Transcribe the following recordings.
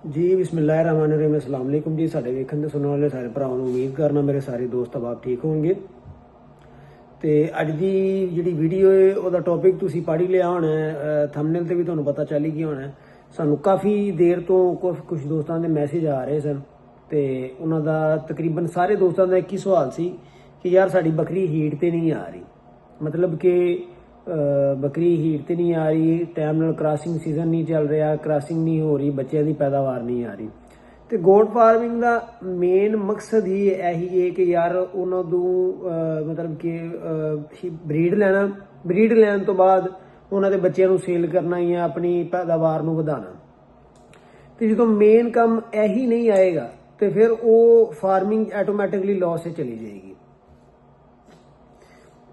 जी बिस्मिल्लाहिर्रहमानिर्रहीम अस्सलाम वालेकुम जी। साडे वेखण ते सुनने वाले सारे भरावां नूं उम्मीद करना मेरे सारे दोस्त अहबाब ठीक होणगे। ते अज दी जिहड़ी वीडियो है ਉਹਦਾ टॉपिक तुसीं पढ़ ही लिया होना है, थंबनेल ते भी तुहानूं पता चल ही गया होना है। सानूं काफ़ी देर तो कुछ दोस्तां दे मैसेज आ रहे सन ते उन्हां दा तकरीबन सारे दोस्तां दा एक ही सवाल सी कि यार साडी बकरी हीट ते नहीं आ रही, मतलब कि बकरी हीट ते नहीं आ रही, टाइम नाल क्रॉसिंग सीजन नहीं चल रहा, क्रॉसिंग नहीं हो रही, बच्चों की पैदावार नहीं आ रही। तो गोट फार्मिंग का मेन मकसद ही यही है कि यार उन्होंने मतलब कि ब्रीड लैना, ब्रीड लैन तो बाद उन्होंने बच्चों सेल करना या अपनी पैदावार को बढ़ाना। तो जो मेन काम यही नहीं आएगा तो फिर वो फार्मिंग ऐटोमैटिकली लॉस से चली जाएगी।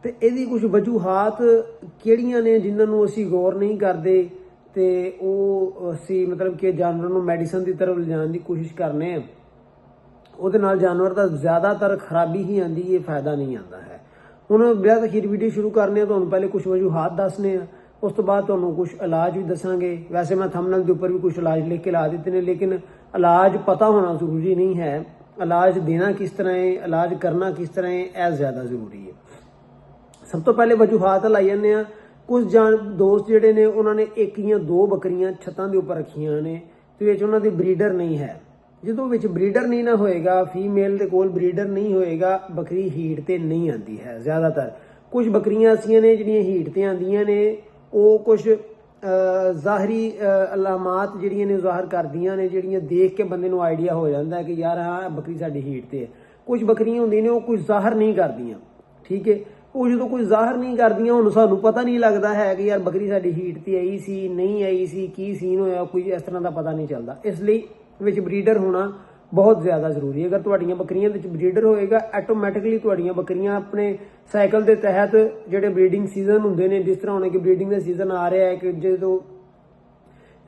तो यदी कुछ वजूहात किहड़ियां ने जिन्होंने असी गौर नहीं करते तो वो असी मतलब कि जानवर को मैडिसन की तरफ लिजाने की कोशिश करने, उहदे नाल जानवर का ज़्यादातर खराबी ही आती है, फायदा नहीं आता है। हुण बेहद अखीर वीडियो शुरू करने तो पहले कुछ वजूहात दसने, उस तो बाद तुहानूं कुछ इलाज भी दसांगे। वैसे मैं थंबनेल के उपर भी कुछ इलाज लिख के ला दिते हैं, लेकिन इलाज पता होना जरूरी नहीं है, इलाज देना किस तरह है, इलाज करना किस तरह है, यह ज़्यादा जरूरी है। सब तो पहले वजूहात लाई जाने। कुछ दोस्त जिहड़े ने उन्होंने एक या दो बकरियां छत्तां दे उपर रखियां ने तो विच उन्हां दी ब्रीडर नहीं है। जो विच ब्रीडर नहीं ना होएगा, फीमेल दे कोल ब्रीडर नहीं होएगा, बकरी हीट ते नहीं आती है। ज़्यादातर कुछ बकरियां ऐसियां ने जिहड़ियां हीट ते आंदियां ने, वो कुछ ज़ाहरी अलामात जिहड़ियां ने ज़ाहिर करदियां ने, जिहड़ियां देख के बंदे नूं आइडिया हो जाता है कि यार हाँ बकरी साडी हीट ते है। कुछ बकरियां होंदियां ने वो कुछ ज़ाहिर नहीं करदियां, ठीक है। वो जो कोई ज़ाहिर नहीं करदियां, हुण सानूं पता नहीं लगता है कि यार बकरी साडी हीट ते आई सी नहीं आई सी, की सीन होया, कोई इस तरह का पता नहीं चलता। इसलिए विच ब्रीडर होना बहुत ज़्यादा जरूरी है। अगर तुहाड़ियां बकरियां दे विच ब्रीडर होएगा, ऐटोमैटिकली तुहाड़ियां बकरियां अपने साइकिल के तहत जिहड़े ब्रीडिंग सीजन हुंदे ने, जिस तरह हुण कि ब्रीडिंग का सीजन आ रहा है कि जो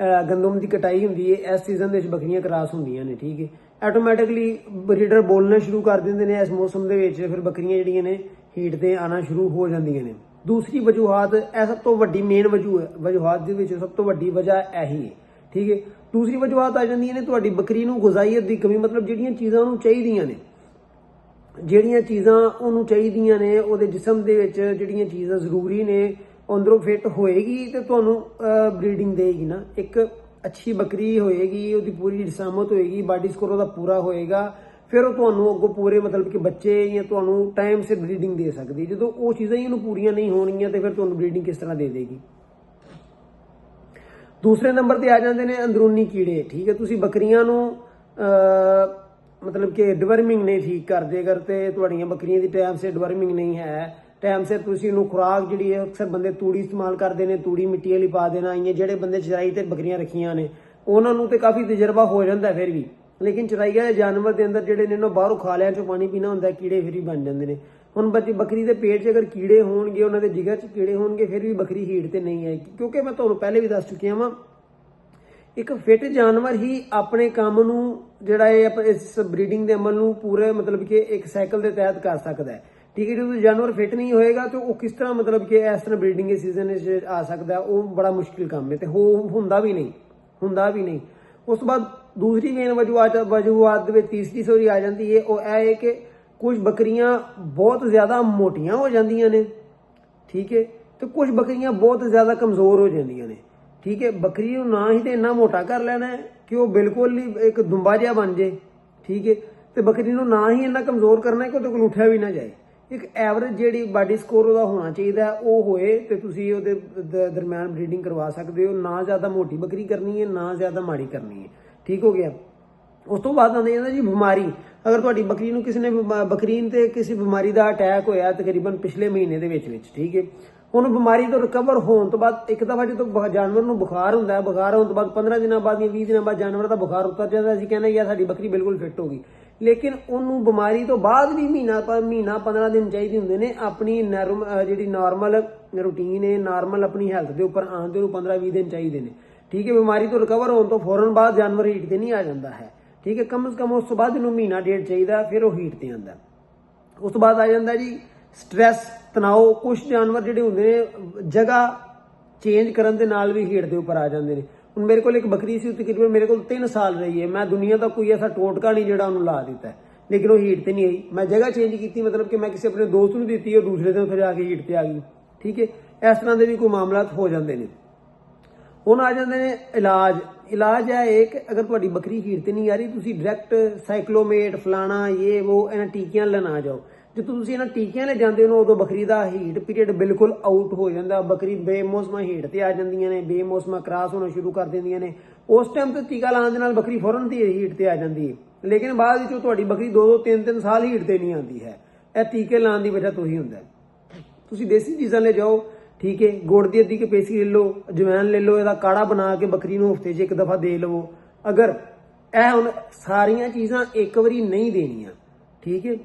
गंदम की कटाई होंदी है, इस सीजन में बकरियां क्रॉस होंदियां ने, ठीक है। ऐटोमैटिकली ब्रीडर बोलना शुरू कर देंगे ने इस मौसम के, फिर बकरियां जिहड़ियां ने हीट ते आना शुरू हो जांदियां ने। दूसरी वजूहात, यह सब तो वड्डी मेन वजूहात दे विच सब तो वड्डी वजह यही है, ठीक है। दूसरी वजूहात आ जांदियां ने तुहाडी बकरी नूं गुज़ाइयत की कमी, मतलब जिहड़ियां चीज़ां उहनूं चाहीदियां ने, जिहड़ियां चीज़ां उहनूं चाहीदियां ने, उहदे जिस्म दे विच जिहड़ियां चीज़ां जरूरी ने अंदरों फिट होएगी तो तुहानूं ब्रीडिंग देगी ना। एक अच्छी बकरी होएगी, उसकी पूरी जिसामत होएगी, बॉडी स्कोर उसका पूरा होएगा, फिर वो तुहानूं अगों पूरे मतलब कि बच्चे या तुहानूं टाइम से ब्रीडिंग दे सकती। जो वो चीज़ां ही उहनूं पूरियां नहीं होणगियां तो फिर तुहानूं ब्रीडिंग किस तरह दे देगी। दूसरे नंबर पर आ जाते हैं अंदरूनी कीड़े, ठीक है। तुसीं बकरियां नूं मतलब कि डिवर्मिंग नहीं ठीक करते, अगर तो तुहाड़ियां बकरियां की टाइम से डिवर्मिंग नहीं है, टाइम से तुसीं इहनूं खुराक जिहड़ी है, अक्सर बंदे तूड़ी इस्तेमाल करते हैं, तूड़ी मिट्टी वाली पा देना, इ'यां जिहड़े बंदे चराई ते बकरियां रखियां ने उन्हां नूं ते काफ़ी तजर्बा हो जाता है फिर भी, लेकिन चराई वाले जानवर के अंदर जिहड़े ने बाहरों खालियां चों पानी पीना होंदा, कीड़े फिर भी बन जाते हैं। हुण बकरी के पेट च अगर कीड़े होणगे, उन्हां दे जिगर च कीड़े होणगे, फिर भी बकरी हीट ते नहीं आएगी, क्योंकि मैं तुहानूं पहले भी दस चुकिया वां, एक फिट जानवर ही अपने काम नूं जिहड़ा है इस ब्रीडिंग के अमल नूं पूरे मतलब कि एक साइकिल के तहत कर सकता है, ठीक है। जो जानवर फिट नहीं होएगा तो वो किस तरह मतलब कि इस तरह ब्रीडिंग के सीजन आ सकता है, वो बड़ा मुश्किल काम है, तो होंदा भी नहीं। उस बाद दूसरी मेन वजूहात तीसरी सॉरी आ जाती है, वो है कि कुछ बकरियां बहुत ज़्यादा मोटियां हो जांदियां ने, ठीक है, तो कुछ बकरियां बहुत ज़्यादा कमज़ोर हो जांदियां ने, ठीक है। बकरी को ना ही तो इन्ना मोटा कर लेना है कि वह बिल्कुल ही एक दुंबा जिहा बन जाए, ठीक है, तो बकरी को ना ही इन्ना कमज़ोर करना है कि उसको उठा भी ना जाए। एक एवरेज जिहड़ी बॉडी स्कोर उसका होना चाहिए वो होए तो तुसीं उहदे दरम्यान ब्रीडिंग करवा सकते हो। ना ज़्यादा मोटी बकरी करनी है, ना ज़्यादा माड़ी करनी है, ठीक हो गया। उस तो बाद आंदी जांदी जी बीमारी। अगर तुहाडी बकरी नूं किसी ने बकरी ते किसी बीमारी का अटैक होया तकरीबन पिछले महीने दे विच, ठीक है, हुण बीमारी तो रिकवर होने तो बाद एक दफा जो जानवर नूं बुखार होंदा है, बुखार होने तो बाद 15 दिनों बाद या 20 दिनों बाद जानवर का बुखार उतर जाता, असीं कहने यार साडी बकरी बिल्कुल फिट हो गई, लेकिन उन्होंने बीमारी तो बाद भी महीना 15 दिन चाहिए होंगे ने अपनी जी नॉर्मल रूटीन है, नॉर्मल अपनी हैल्थ के उपर आने 15-20 दिन चाहिए ने, ठीक है। बीमारी तो रिकवर होने तो फौरन बाद जानवर हीट से नहीं आ जाता है, ठीक है। कम से कम उस तो बाद इन्होंने महीना डेढ़ चाहिए, फिर वो हीट से आता। उस तो बाद आ जाता जी स्ट्रैस, तनाव। कुछ जानवर जिहड़े होंदे ने जगह चेंज करन दे नाल भी हीट के उपर आ जाते हैं। ਹੁਣ ਮੇਰੇ ਕੋਲ ਇੱਕ ਬੱਕਰੀ ਸੀ, ਤਕਰੀਬਨ ਮੇਰੇ ਕੋਲ 3 ਸਾਲ ਰਹੀ ਹੈ। ਮੈਂ ਦੁਨੀਆ ਦਾ ਕੋਈ ਐਸਾ ਟੋਟਕਾ ਨਹੀਂ ਜਿਹੜਾ ਉਹਨੂੰ ਲਾ ਦਿੱਤਾ, ਲੇਕਿਨ ਉਹ ਹੀਟ ਤੇ ਨਹੀਂ ਆਈ। ਮੈਂ ਜਗ੍ਹਾ ਚੇਂਜ ਕੀਤੀ, ਮਤਲਬ ਕਿ ਮੈਂ ਕਿਸੇ ਆਪਣੇ ਦੋਸਤ ਨੂੰ ਦਿੱਤੀ, ਉਹ ਦੂਸਰੇ ਦਿਨ ਫਿਰ ਆ ਕੇ ਹੀਟ ਤੇ ਆ ਗਈ। ਠੀਕ ਹੈ, ਇਸ ਤਰ੍ਹਾਂ ਦੇ ਵੀ ਕੋਈ ਮਾਮਲਾਤ ਹੋ ਜਾਂਦੇ ਨੇ। ਹੁਣ ਆ ਜਾਂਦੇ ਨੇ ਇਲਾਜ ਹੈ ਇੱਕ, ਅਗਰ ਤੁਹਾਡੀ ਬੱਕਰੀ ਹੀਟ ਤੇ ਨਹੀਂ ਆ ਰਹੀ, ਤੁਸੀਂ ਡਾਇਰੈਕਟ ਸਾਈਕਲੋਮੇਟ ਫਲਾਣਾ ਇਹ ਉਹ ਇਹਨਾਂ ਟੀਕਿਆਂ ਲੈਣ ਆ ਜਾਓ। ਜਦੋਂ ਤੁਸੀਂ ਇਹਨਾਂ ਟੀਕਿਆਂ ਲੈ ਜਾਂਦੇ ਹੋ ਉਦੋਂ ਬੱਕਰੀ ਦਾ ਹੀਟ ਪੀਰੀਅਡ ਬਿਲਕੁਲ ਆਊਟ ਹੋ ਜਾਂਦਾ। ਬੱਕਰੀ ਬੇਮੌਸਮਾ ਹੀਟ ਤੇ ਆ ਜਾਂਦੀਆਂ ਨੇ, ਬੇਮੌਸਮਾ ਕ੍ਰਾਸ ਹੋਣਾ ਸ਼ੁਰੂ ਕਰ ਦਿੰਦੀਆਂ ਨੇ। ਉਸ ਟਾਈਮ ਤੇ ਟੀਕਾ ਲਾਉਣ ਦੇ ਨਾਲ ਬੱਕਰੀ ਫੌਰਨ ਦੀ ਹੀਟ ਤੇ ਆ ਜਾਂਦੀ ਹੈ, ਲੇਕਿਨ ਬਾਅਦ ਵਿੱਚ ਤੁਹਾਡੀ ਬੱਕਰੀ 2-2 3-3 ਸਾਲ ਹੀਟ ਤੇ ਨਹੀਂ ਆਉਂਦੀ ਹੈ। ਇਹ ਟੀਕੇ ਲਾਉਣ ਦੀ ਵਜ੍ਹਾ ਤੋਂ ਹੀ ਹੁੰਦਾ। ਤੁਸੀਂ ਦੇਸੀ ਚੀਜ਼ਾਂ ਲੈ ਜਾਓ, ਠੀਕ ਹੈ, ਗੁੜ ਦੀ ਅੱਧੀ ਕਪੇਸੀ ਲੈ ਲਓ, ਅਜਵਾਇਣ ਲੈ ਲਓ, ਇਹਦਾ ਕਾੜਾ ਬਣਾ ਕੇ ਬੱਕਰੀ ਨੂੰ ਹਫ਼ਤੇ 'ਚ 1 ਦਫਾ ਦੇ ਲਵੋ। ਅਗਰ ਇਹ ਹੁਣ ਸਾਰੀਆਂ ਚੀਜ਼ਾਂ ਇੱਕ ਵਾਰੀ ਨਹੀਂ ਦੇਣੀਆਂ, ਠੀਕ ਹੈ,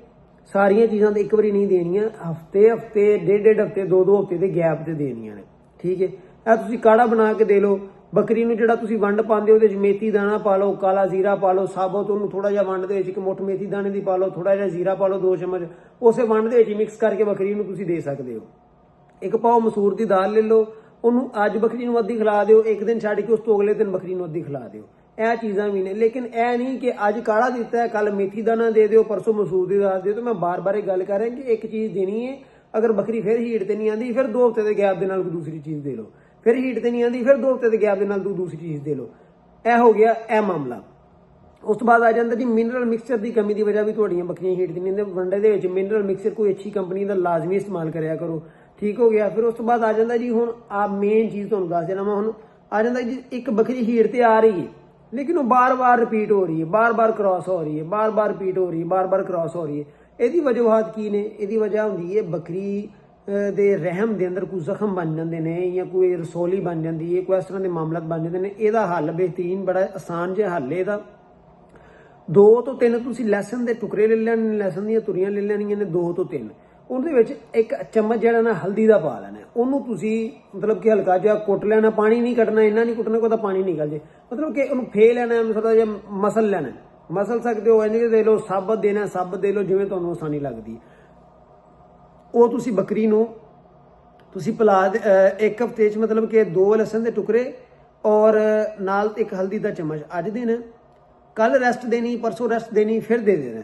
ਸਾਰੀਆਂ ਚੀਜ਼ਾਂ ਤਾਂ ਇੱਕ ਵਾਰੀ ਨਹੀਂ ਦੇਣੀਆਂ, ਹਫ਼ਤੇ ਡੇਢ ਹਫ਼ਤੇ 2-2 ਹਫ਼ਤੇ ਦੇ ਗੈਪ ਤੇ ਦੇਣੀਆਂ ਨੇ। ਠੀਕ ਹੈ, ਇਹ ਤੁਸੀਂ ਕਾੜਾ ਬਣਾ ਕੇ ਦੇ ਲਓ ਬੱਕਰੀ ਨੂੰ। ਜਿਹੜਾ ਤੁਸੀਂ ਵੰਡ ਪਾਉਂਦੇ ਉਹਦੇ 'ਚ ਮੇਥੀ ਦਾਣਾ ਪਾ ਲਓ, ਕਾਲਾ ਜ਼ੀਰਾ ਪਾ ਲਓ ਸਾਬਤ, ਉਹਨੂੰ ਥੋੜਾ ਜਿਹਾ ਵੰਡ ਦੇ ਵਿੱਚ 1 ਮੁੱਠ ਮੇਥੀ ਦਾਣੇ ਦੀ ਪਾ ਲਓ, ਥੋੜਾ ਜਿਹਾ ਜ਼ੀਰਾ ਪਾ ਲਓ 2 ਚਮਚ, ਉਸੇ ਵੰਡ ਦੇ ਵਿੱਚ ਮਿਕਸ ਕਰਕੇ ਬੱਕਰੀ ਨੂੰ ਤੁਸੀਂ ਦੇ ਸਕਦੇ ਹੋ। 1 ਪਾਓ ਮਸੂਰ ਦੀ ਦਾਲ ਲੈ ਲਓ, ਉਹਨੂੰ ਅੱਜ ਬੱਕਰੀ ਨੂੰ ਅੱਧੀ ਖਿਲਾ ਦਿਓ, 1 ਦਿਨ ਛੱਡ ਕੇ ਉਸ ਤੋਂ ਅਗਲੇ ਦਿਨ ਬੱਕਰੀ ਨੂੰ ਅੱਧੀ ਖਿਲਾ ਦਿਓ। ਇਹ ਚੀਜ਼ਾਂ ਵੀ ਨੇ, ਲੇਕਿਨ ਇਹ ਨਹੀਂ ਕਿ ਅੱਜ ਕਾੜਾ ਦਿੱਤਾ ਹੈ ਕੱਲ ਮੇਥੀ ਦਾਣਾ ਦੇ ਦਿਓ, ਪਰਸੋਂ ਮਸੂਰ ਦੀ ਦਾਲ ਦੇ ਦਿਓ। ਮੈਂ ਬਾਰ-ਬਾਰ ਇਹ ਗੱਲ ਕਰ ਰਿਹਾ ਕਿ ਇੱਕ ਚੀਜ਼ ਦੇਣੀ ਹੈ। ਅਗਰ ਬੱਕਰੀ ਫਿਰ ਹੀਟ ਤੇ ਨਹੀਂ ਆਉਂਦੀ, ਫਿਰ 2 ਹਫ਼ਤੇ ਦੇ ਗੈਪ ਦੇ ਨਾਲ ਕੋਈ ਦੂਸਰੀ ਚੀਜ਼ ਦੇ ਲਓ। ਫਿਰ ਹੀਟ ਤੇ ਨਹੀਂ ਆਉਂਦੀ, ਫਿਰ 2 ਹਫ਼ਤੇ ਦੇ ਗੈਪ ਦੇ ਨਾਲ ਦੂਸਰੀ ਚੀਜ਼ ਦੇ ਲਓ। ਇਹ ਹੋ ਗਿਆ ਇਹ ਮਾਮਲਾ। ਉਸ ਤੋਂ ਬਾਅਦ ਆ ਜਾਂਦਾ ਜੀ ਮਿਨਰਲ ਮਿਕਸਚਰ ਦੀ ਕਮੀ ਦੀ ਵਜ੍ਹਾ ਵੀ ਤੁਹਾਡੀਆਂ ਬੱਕਰੀਆਂ ਹੀਟ ਤੇ ਨਹੀਂ ਆਉਂਦੀਆਂ। ਵੰਡੇ ਦੇ ਵਿੱਚ ਮਿਨਰਲ ਮਿਕਸਚਰ ਕੋਈ ਅੱਛੀ ਕੰਪਨੀ ਦਾ ਲਾਜ਼ਮੀ ਇਸਤੇਮਾਲ ਕਰਿਆ ਕਰੋ। ਠੀਕ ਹੋ ਗਿਆ। ਫਿਰ ਉਸ ਤੋਂ ਬਾਅਦ ਆ ਜਾਂਦਾ ਜੀ, ਹੁਣ ਆ ਮੇਨ ਚੀਜ਼ ਤੁਹਾਨੂੰ ਦੱਸ ਦੇਣਾ ਮੈਂ। ਹੁਣ ਆ ਜਾਂਦਾ ਜੀ, ਇੱਕ ਬੱਕਰੀ ਹੀਟ ਤੇ ਆ ਰਹੀ ਹੈ, ਲੇਕਿਨ ਉਹ ਬਾਰ-ਬਾਰ ਰਿਪੀਟ ਹੋ ਰਹੀ ਹੈ, ਬਾਰ-ਬਾਰ ਕ੍ਰਾਸ ਹੋ ਰਹੀ ਹੈ, ਬਾਰ-ਬਾਰ ਰਿਪੀਟ ਹੋ ਰਹੀ ਹੈ, ਬਾਰ-ਬਾਰ ਕ੍ਰਾਸ ਹੋ ਰਹੀ ਹੈ। ਇਹਦੀ ਵਜੂਹਾਤ ਕੀ ਨੇ? ਇਹਦੀ ਵਜ੍ਹਾ ਹੁੰਦੀ ਹੈ ਬੱਕਰੀ ਦੇ ਰਹਿਮ ਦੇ ਅੰਦਰ ਕੋਈ ਜ਼ਖਮ ਬਣ ਜਾਂਦੇ ਨੇ, ਜਾਂ ਕੋਈ ਰਸੌਲੀ ਬਣ ਜਾਂਦੀ ਹੈ, ਕੋਈ ਇਸ ਤਰ੍ਹਾਂ ਦੇ ਮਾਮਲਾਤ ਬਣ ਜਾਂਦੇ ਨੇ। ਇਹਦਾ ਹੱਲ ਬਿਹਤਰੀਨ, ਬੜਾ ਆਸਾਨ ਜਿਹਾ ਹੱਲ ਹੈ ਇਹਦਾ। 2 ਤੋਂ 3 ਤੁਸੀਂ ਲਸਣ ਦੇ ਟੁਕੜੇ ਲੈ ਲੈਣੇ, ਲਸਣ ਦੀਆਂ ਤੁਰੀਆਂ ਲੈ ਲੈਣੀਆਂ ਨੇ 2 ਤੋਂ 3। ਉਹਦੇ ਵਿੱਚ 1 ਚਮਚ ਜਿਹੜਾ ਨਾ ਹਲਦੀ ਦਾ ਪਾ ਲੈਣਾ। ਉਹਨੂੰ ਤੁਸੀਂ ਮਤਲਬ ਕਿ ਹਲਕਾ ਜਿਹਾ ਕੁੱਟ ਲੈਣਾ, ਪਾਣੀ ਨਹੀਂ ਕੱਢਣਾ, ਇੰਨਾ ਨਹੀਂ ਕੁੱਟਣਾ ਕਿ ਉਹਦਾ ਪਾਣੀ ਨਿਕਲ ਜੇ। ਮਤਲਬ ਕਿ ਉਹਨੂੰ ਫੇ ਲੈਣਾ, ਉਹਨੂੰ ਥੋੜਾ ਜਿਹਾ ਮਸਲ ਲੈਣਾ। ਮਸਲ ਸਕਦੇ ਹੋ, ਇੰਝ ਦੇ ਲਓ, ਸਾਬਤ ਦੇਣਾ ਸਾਬਤ ਦੇ ਲਓ, ਜਿਵੇਂ ਤੁਹਾਨੂੰ ਆਸਾਨੀ ਲੱਗਦੀ। ਉਹ ਤੁਸੀਂ ਬੱਕਰੀ ਨੂੰ ਤੁਸੀਂ ਪਿਲਾ 1 ਹਫ਼ਤੇ 'ਚ ਮਤਲਬ ਕਿ 2 ਲਸਣ ਦੇ ਟੁਕੜੇ ਔਰ ਨਾਲ 1 ਹਲਦੀ ਦਾ ਚਮਚ ਅੱਜ ਦੇਣਾ। ਕੱਲ ਰੈਸਟ ਦੇਣੀ, ਪਰਸੋਂ ਰੈਸਟ ਦੇਣੀ, ਫਿਰ ਦੇ ਦੇਣਾ।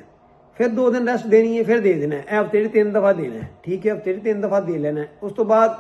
ਫਿਰ 2 ਦਿਨ ਰੈਸਟ ਦੇਣੀ ਹੈ, ਫਿਰ ਦੇ ਦੇਣਾ। ਇਹ ਹਫ਼ਤੇ 'ਚ 3 ਦਫਾ ਦੇਣਾ। ਠੀਕ ਹੈ, ਹਫ਼ਤੇ 'ਚ 3 ਦਫਾ ਦੇ ਲੈਣਾ। ਉਸ ਤੋਂ ਬਾਅਦ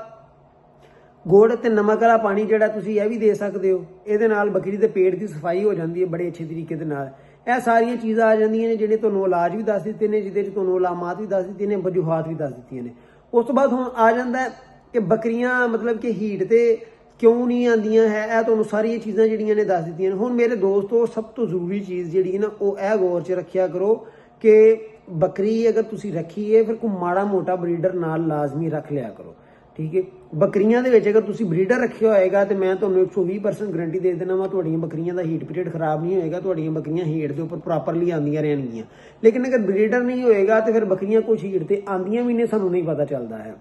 ਗੁੜ ਤੇ ਨਮਕ ਵਾਲਾ ਪਾਣੀ ਜਿਹੜਾ ਤੁਸੀਂ ਇਹ ਵੀ ਦੇ ਸਕਦੇ ਹੋ। ਇਹਦੇ ਨਾਲ ਬੱਕਰੀ ਦੇ ਪੇਟ ਦੀ ਸਫਾਈ ਹੋ ਜਾਂਦੀ ਹੈ ਬੜੇ ਅੱਛੇ ਤਰੀਕੇ ਦੇ ਨਾਲ। ਇਹ ਸਾਰੀਆਂ ਚੀਜ਼ਾਂ ਆ ਜਾਂਦੀਆਂ ਨੇ ਜਿਹੜੇ ਤੁਹਾਨੂੰ ਇਲਾਜ ਵੀ ਦੱਸ ਦਿੱਤੇ ਨੇ, ਜਿਹਦੇ 'ਚ ਤੁਹਾਨੂੰ ਅਲਾਮਾਤ ਵੀ ਦੱਸ ਦਿੱਤੀਆਂ ਨੇ, ਵਜੂਹਾਤ ਵੀ ਦੱਸ ਦਿੱਤੀਆਂ ਨੇ। ਉਸ ਤੋਂ ਬਾਅਦ ਹੁਣ ਆ ਜਾਂਦਾ ਕਿ ਬੱਕਰੀਆਂ ਮਤਲਬ ਕਿ ਹੀਟ ਤੇ ਕਿਉਂ ਨਹੀਂ ਆਉਂਦੀਆਂ ਹੈ। ਇਹ ਤੁਹਾਨੂੰ ਸਾਰੀਆਂ ਚੀਜ਼ਾਂ ਜਿਹੜੀਆਂ ਨੇ ਦੱਸ ਦਿੱਤੀਆਂ ਨੇ। ਹੁਣ ਮੇਰੇ ਦੋਸਤੋ, ਸਭ ਤੋਂ ਜ਼ਰੂਰੀ ਚੀਜ਼ ਜਿਹੜੀ ਨਾ ਉਹ ਇਹ ਗੌਰ 'ਚ ਰੱਖਿਆ ਕਰੋ ਕਿ ਬੱਕਰੀ ਅਗਰ ਤੁਸੀਂ ਰੱਖੀ ਹੈ, ਫਿਰ ਕੋਈ ਮਾੜਾ ਮੋਟਾ ਬਰੀਡਰ ਨਾਲ ਲਾਜ਼ਮੀ ਰੱਖ ਲਿਆ ਕਰੋ। ਠੀਕ ਹੈ, ਬੱਕਰੀਆਂ ਦੇ ਵਿੱਚ ਅਗਰ ਤੁਸੀਂ ਬਰੀਡਰ ਰੱਖਿਆ ਹੋਏਗਾ ਤੇ ਮੈਂ ਤੁਹਾਨੂੰ 120% ਗਰੰਟੀ ਦੇ ਦੇਣਾ ਵਾ, ਤੁਹਾਡੀਆਂ ਬੱਕਰੀਆਂ ਦਾ ਹੀਟ ਪੀਰੀਅਡ ਖਰਾਬ ਨਹੀਂ ਹੋਏਗਾ, ਤੁਹਾਡੀਆਂ ਬੱਕਰੀਆਂ ਹੀਟ ਦੇ ਉੱਪਰ ਪ੍ਰੋਪਰਲੀ ਆਉਂਦੀਆਂ ਰਹਿਣਗੀਆਂ। ਲੇਕਿਨ ਅਗਰ ਬਰੀਡਰ ਨਹੀਂ ਹੋਏਗਾ ਤੇ ਫਿਰ ਬੱਕਰੀਆਂ ਕੁਛ ਹੀਟ ਤੇ ਆਉਂਦੀਆਂ ਵੀ ਨੇ, ਸਾਨੂੰ ਨਹੀਂ ਪਤਾ ਚੱਲਦਾ ਹੈ।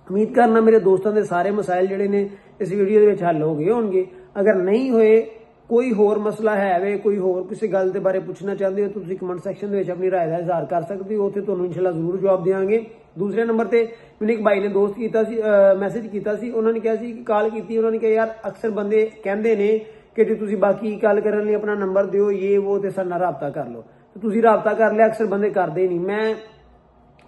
ਉਮੀਦ ਕਰਨਾ ਮੇਰੇ ਦੋਸਤਾਂ ਦੇ ਸਾਰੇ ਮਸਾਇਲ ਜਿਹੜੇ ਨੇ ਇਸ ਵੀਡੀਓ ਦੇ ਵਿੱਚ ਹੱਲ ਹੋ ਗਏ ਹੋਣਗੇ। ਅਗਰ ਨਹੀਂ ਹੋਏ, ਕੋਈ ਹੋਰ ਮਸਲਾ ਹੈ ਵੇ, ਕੋਈ ਹੋਰ ਕਿਸੇ ਗੱਲ ਦੇ ਬਾਰੇ ਪੁੱਛਣਾ ਚਾਹੁੰਦੇ ਹੋ, ਤੁਸੀਂ ਕਮੈਂਟ ਸੈਕਸ਼ਨ ਦੇ ਵਿੱਚ ਆਪਣੀ ਰਾਏ ਦਾ ਇਜ਼ਹਾਰ ਕਰ ਸਕਦੇ ਹੋ। ਉੱਥੇ ਤੁਹਾਨੂੰ ਇਨਸ਼ਾਅੱਲਾ ਜ਼ਰੂਰ ਜਵਾਬ ਦੇਵਾਂਗੇ। ਦੂਸਰੇ ਨੰਬਰ ਤੇ ਮੈਨੂੰ ਇੱਕ ਭਾਈ ਨੇ ਦੋਸਤ ਕੀਤਾ ਸੀ, ਮੈਸੇਜ ਕੀਤਾ ਸੀ। ਉਹਨਾਂ ਨੇ ਕਿਹਾ ਸੀ ਕਿ ਕਾਲ ਕੀਤੀ, ਉਹਨਾਂ ਨੇ ਕਿਹਾ ਯਾਰ ਅਕਸਰ ਬੰਦੇ ਕਹਿੰਦੇ ਨੇ ਕਿ ਜੇ ਤੁਸੀਂ ਬਾਕੀ ਕਾਲ ਕਰਨ ਲਈ ਆਪਣਾ ਨੰਬਰ ਦਿਓ, ਇਹ ਉਹ ਤੇ ਸਾਡੇ ਨਾਲ ਰਾਬਤਾ ਕਰ ਲਓ। ਤੁਸੀਂ ਰਾਬਤਾ ਕਰ ਲਿਆ, ਅਕਸਰ ਬੰਦੇ ਕਰਦੇ ਨਹੀਂ। ਮੈਂ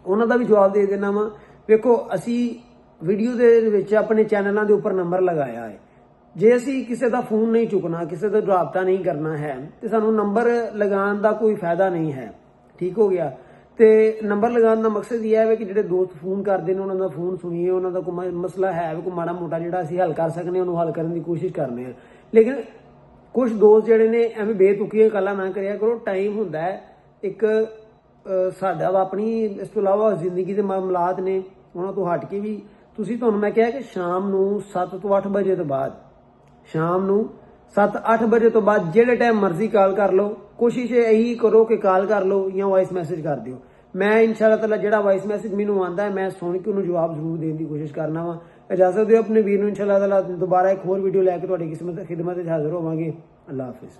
ਉਹਨਾਂ ਦਾ ਵੀ ਜਵਾਬ ਦੇ ਦੇਣਾ ਵਾ। ਵੇਖੋ, ਅਸੀਂ ਵੀਡੀਓ ਦੇ ਵਿੱਚ ਆਪਣੇ ਚੈਨਲਾਂ ਦੇ ਉੱਪਰ ਨੰਬਰ ਲਗਾਇਆ ਹੈ। ਜੇ ਅਸੀਂ ਕਿਸੇ ਦਾ ਫੋਨ ਨਹੀਂ ਚੁੱਕਣਾ, ਕਿਸੇ ਦਾ ਰਾਬਤਾ ਨਹੀਂ ਕਰਨਾ ਹੈ, ਤੇ ਸਾਨੂੰ ਨੰਬਰ ਲਗਾਉਣ ਦਾ ਕੋਈ ਫਾਇਦਾ ਨਹੀਂ ਹੈ। ਠੀਕ ਹੋ ਗਿਆ। ਤੇ ਨੰਬਰ ਲਗਾਉਣ ਦਾ ਮਕਸਦ ਇਹ ਹੈ ਕਿ ਜਿਹੜੇ ਦੋਸਤ ਫੋਨ ਕਰਦੇ ਨੇ ਉਹਨਾਂ ਦਾ ਫੋਨ ਸੁਣੀਏ, ਉਹਨਾਂ ਦਾ ਕੋਈ ਮਸਲਾ ਹੈ, ਕੋਈ ਮਾੜਾ ਮੋਟਾ ਜਿਹੜਾ ਅਸੀਂ ਹੱਲ ਕਰ ਸਕਨੇ ਉਹਨੂੰ ਹੱਲ ਕਰਨ ਦੀ ਕੋਸ਼ਿਸ਼ ਕਰਨੇ ਆ। ਲੇਕਿਨ ਕੁਝ ਦੋਸਤ ਜਿਹੜੇ ਨੇ ਐਵੇਂ ਬੇਤੁਕੀਆਂ ਗੱਲਾਂ ਨਾ ਕਰਿਆ ਕਰੋ। ਟਾਈਮ ਹੁੰਦਾ ਹੈ ਇੱਕ ਸਾਡਾ ਵਾ, ਆਪਣੀ ਇਸ ਤੋਂ ਇਲਾਵਾ ਜ਼ਿੰਦਗੀ ਦੇ ਮਾਮਲਾਤ ਨੇ, ਉਹਨਾਂ ਤੋਂ ਹਟ ਕੇ ਵੀ ਤੁਹਾਨੂੰ ਮੈਂ ਕਿਹਾ ਕਿ ਸ਼ਾਮ ਨੂੰ 7 ਤੋਂ 8 ਵਜੇ ਤੋਂ ਬਾਅਦ, ਸ਼ਾਮ ਨੂੰ 7-8 ਵਜੇ ਤੋਂ ਬਾਅਦ ਜਿਹੜੇ ਟਾਈਮ ਮਰਜ਼ੀ ਕਾਲ ਕਰ ਲਓ। ਕੋਸ਼ਿਸ਼ ਇਹੀ ਕਰੋ ਕਿ ਕਾਲ ਕਰ ਲਓ ਜਾਂ ਵਾਇਸ ਮੈਸੇਜ ਕਰ ਦਿਓ। ਮੈਂ ਇਨਸ਼ਾਅੱਲਾ ਤਾਲਾ ਜਿਹੜਾ ਵਾਇਸ ਮੈਸੇਜ ਮੈਨੂੰ ਆਉਂਦਾ ਹੈ ਮੈਂ ਸੁਣ ਕੇ ਉਹਨੂੰ ਜਵਾਬ ਜ਼ਰੂਰ ਦੇਣ ਦੀ ਕੋਸ਼ਿਸ਼ ਕਰਨਾ ਵਾ। ਇਜਾਜ਼ਤ ਦਿਓ ਆਪਣੇ ਵੀਰ ਨੂੰ। ਇਨਸ਼ਾਅੱਲਾ ਤਾਲਾ ਦੁਬਾਰਾ ਇੱਕ ਹੋਰ ਵੀਡੀਓ ਲੈ ਕੇ ਤੁਹਾਡੀ ਖਿਦਮਤ ਵਿੱਚ ਹਾਜ਼ਰ ਹੋਵਾਂਗੇ। ਅੱਲਾਹ ਹਾਫਿਜ਼।